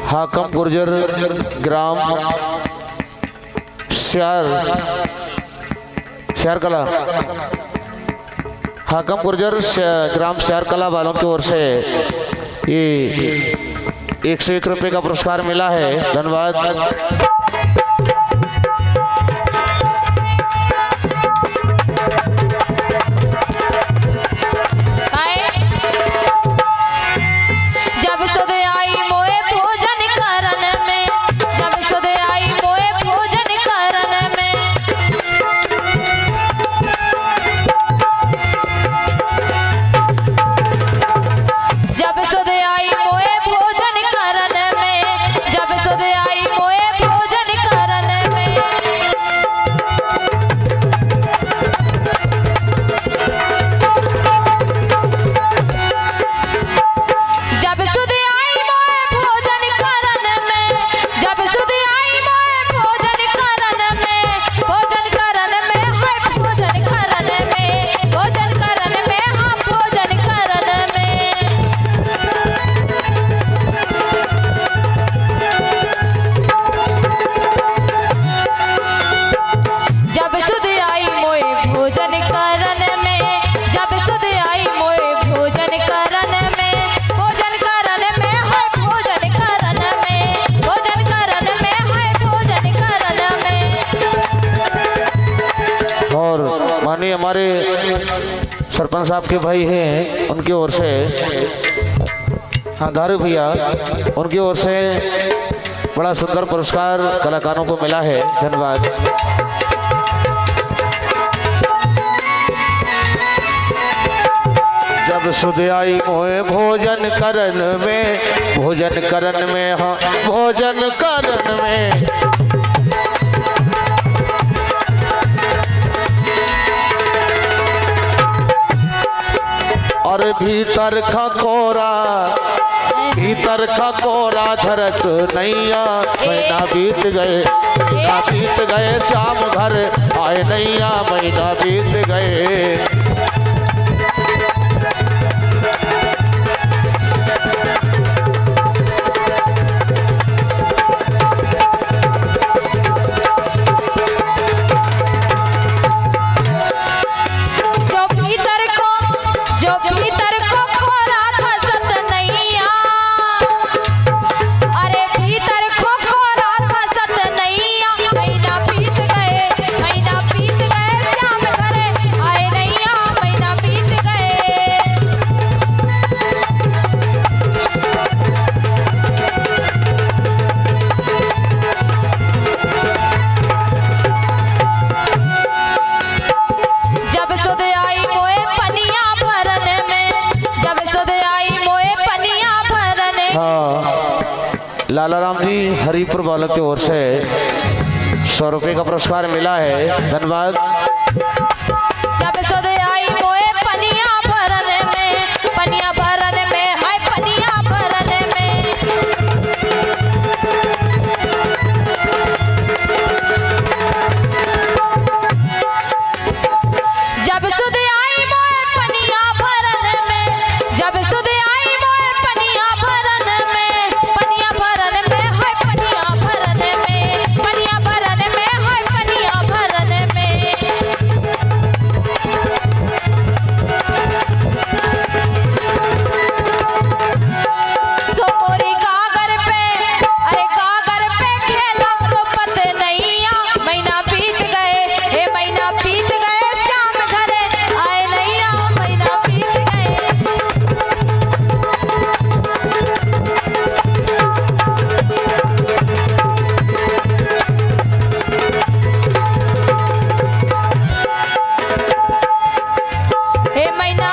हाकम Gurjar gram श्यार कला, हाकम Gurjar gram श्यार कला वालों की ओर से ये 101 रुपये का पुरस्कार मिला है। धन्यवाद। माननीय हमारे सरपंच साहब के भाई हैं, उनकी ओर से धारू भैया, उनकी ओर से बड़ा सुंदर पुरस्कार कलाकारों को मिला है। धन्यवाद। जब सुध आई मोए भोजन करन में, भोजन करन में, हाँ भोजन करन में, और भीतर खकोरा, भीतर खकोरा धरत नैया, महीना बीत गए, महीना बीत गए, श्याम घर आए नैया, महीना बीत गए। लालाराम जी हरिपुर वालों की ओर से 100 रुपये का पुरस्कार मिला है। धन्यवाद। जब सुध आई मोए पनिया भरन में, पनिया भरन में, हाय पनिया भरन में, जब सुध आई मोए पनिया भरन में, जब सुध आई मोए पनिया भरन में, पनिया भरन में, हाय पनिया भरन में, पनिया भरन में, हाय पनिया भरन में। सो मोरी कागर पे, अरे कागर पे खेला रोपत नैया, महीना बीत गए, हे महीना बीत गए, श्याम घरे आए नैया, महीना बीत गए। हे महीना